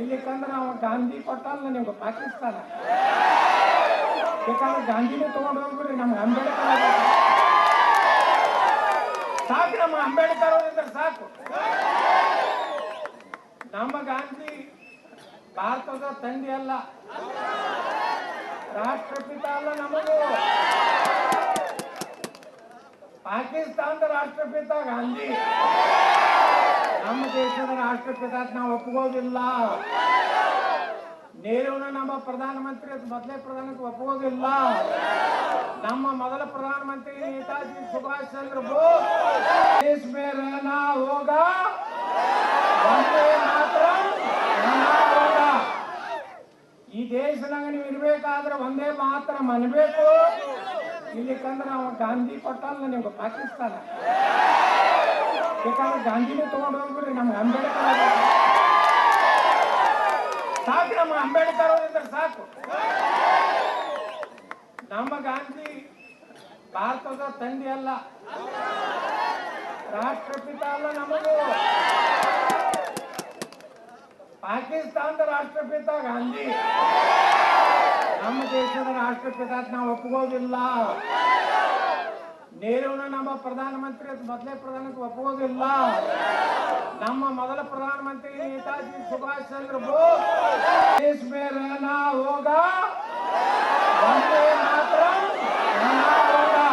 ಇಲ್ಲಿಕಂದ್ರೆ ಅವ ಗಾಂಧಿ ಕೊಟ್ಟಲ್ಲ ನಿಮ್ಗೆ ಪಾಕಿಸ್ತಾನ. ಬೇಕಾದ್ರೆ ಗಾಂಧಿನೇ ತಗೊಂಡು ಹೋಗ್ಬಿಡ್ರಿ, ನಮ್ಗೆ ಅಂಬೇಡ್ಕರ್ ಸಾಕು, ನಮ್ಮ ಅಂಬೇಡ್ಕರ್ ಅವರಿದ್ರೆ ಸಾಕು. ನಮ್ಮ ಗಾಂಧಿ ಭಾರತದ ತಂದೆ ಅಲ್ಲ, ರಾಷ್ಟ್ರಪಿತ ಅಲ್ಲ. ನಮಗೂ ಪಾಕಿಸ್ತಾನದ ರಾಷ್ಟ್ರಪಿತ ಗಾಂಧಿ. ನಮ್ಮ ದೇಶದ ರಾಷ್ಟ್ರಪಿತ ನಾವು ಒಪ್ಪುವುದಿಲ್ಲ. ನೆಹರೂನ ನಮ್ಮ ಪ್ರಧಾನಮಂತ್ರಿ ಮೊದಲೇ ಪ್ರಧಾನಕ್ಕೆ ಒಪ್ಪುವುದಿಲ್ಲ. ನಮ್ಮ ಮೊದಲ ಪ್ರಧಾನಮಂತ್ರಿ ನೇತಾಜಿ ಸುಭಾಷ್ ಚಂದ್ರ ಬೋಸ್ ದೇಶ ಮೇ ರಹನಾ ಹೋಗಾ, ವಂದೇ ಮಾತರಂ ರಹನಾ ಹೋಗಾ. ಈ ದೇಶನಾಗ ನೀವು ಇರ್ಬೇಕಾದ್ರೆ ಒಂದೇ ಮಾತರಂ ಅನ್ಬೇಕು. ಇಲ್ಲಿಕಂದ್ರೆ ಅವ ಗಾಂಧಿ ಕೊಟ್ಟಲ್ಲ ನಿಮ್ಗೆ ಪಾಕಿಸ್ತಾನ. ಬೇಕಾದ್ರೆ ಗಾಂಧಿನೇ ತಗೊಂಡು ಹೋಗ್ಬಿಡ್ರಿ, ನಮ್ಗೆ ಅಂಬೇಡ್ಕರ್ ಸಾಕು, ನಮ್ಮ ಅಂಬೇಡ್ಕರ್ ಅವರಿದ್ರೆ ಸಾಕು. ನಮ್ಮ ಗಾಂಧಿ ಭಾರತದ ತಂದೆ ಅಲ್ಲ, ರಾಷ್ಟ್ರಪಿತ ಅಲ್ಲ. ನಮಗೂ ಪಾಕಿಸ್ತಾನದ ರಾಷ್ಟ್ರಪಿತ ಗಾಂಧಿ. ನಮ್ಮ ದೇಶದ ರಾಷ್ಟ್ರಪಿತ ನಾವು ಒಪ್ಪುವುದಿಲ್ಲ. ನೆಹರೂನ ನಮ್ಮ ಪ್ರಧಾನಮಂತ್ರಿ ಮೊದಲೇ ಪ್ರಧಾನಕ್ಕೆ ಒಪ್ಪುವುದಿಲ್ಲ. ನಮ್ಮ ಮೊದಲ ಪ್ರಧಾನಮಂತ್ರಿ ನೇತಾಜಿ ಸುಭಾಷ್ ಚಂದ್ರ ಬೋಸ್ ದೇಶ ಮೇ ರಹನಾ ಹೋಗಾ, ವಂದೇ ಮಾತರಂ ರಹನಾ ಹೋಗಾ.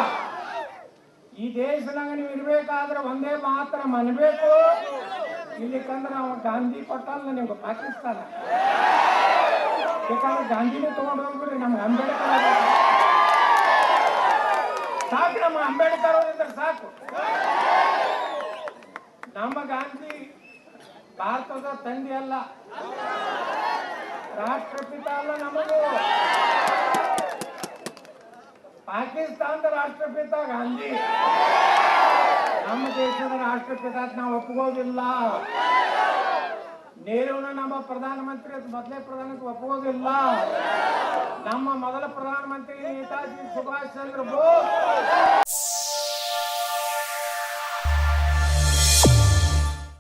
ಈ ದೇಶನಾಗ ನೀವು ಇರ್ಬೇಕಾದ್ರೆ ಒಂದೇ ಮಾತರಂ ಅನ್ಬೇಕು. ಇಲ್ಲಿಕಂದ್ರೆ ಅವ ಗಾಂಧಿ ಕೊಟ್ಟಲ್ಲ ನಿಮ್ಗೆ ಪಾಕಿಸ್ತಾನ. ಬೇಕಾದ್ರೆ ಗಾಂಧಿನೇ ತಗೊಂಡು ಹೋಗ್ಬಿಡ್ರಿ, ನಮ್ಗೆ ಅಂಬೇಡ್ಕರ್ ಸಾಕು, ನಮ್ಮ ಅಂಬೇಡ್ಕರ್ ಅವರಿದ್ರೆ ಸಾಕು. ನಮ್ಮ ಗಾಂಧಿ ಭಾರತದ ತಂದೆ ಅಲ್ಲ, ರಾಷ್ಟ್ರಪಿತ ಅಲ್ಲ. ನಮಗೂ ಪಾಕಿಸ್ತಾನದ ರಾಷ್ಟ್ರಪಿತ ಗಾಂಧಿ. ನಮ್ಮ ದೇಶದ ರಾಷ್ಟ್ರಪಿತ ನಾವು ಒಪ್ಪುವುದಿಲ್ಲ. ನೆಹರೂನ ನಮ್ಮ ಪ್ರಧಾನಮಂತ್ರಿ ಮೊದಲೇ ಪ್ರಧಾನಕ್ಕೆ ಒಪ್ಪುವುದಿಲ್ಲ. ನಮ್ಮ ಮೊದಲ ಪ್ರಧಾನಮಂತ್ರಿ ನೇತಾಜಿ ಸುಭಾಷ್ ಚಂದ್ರ ಬೋಸ್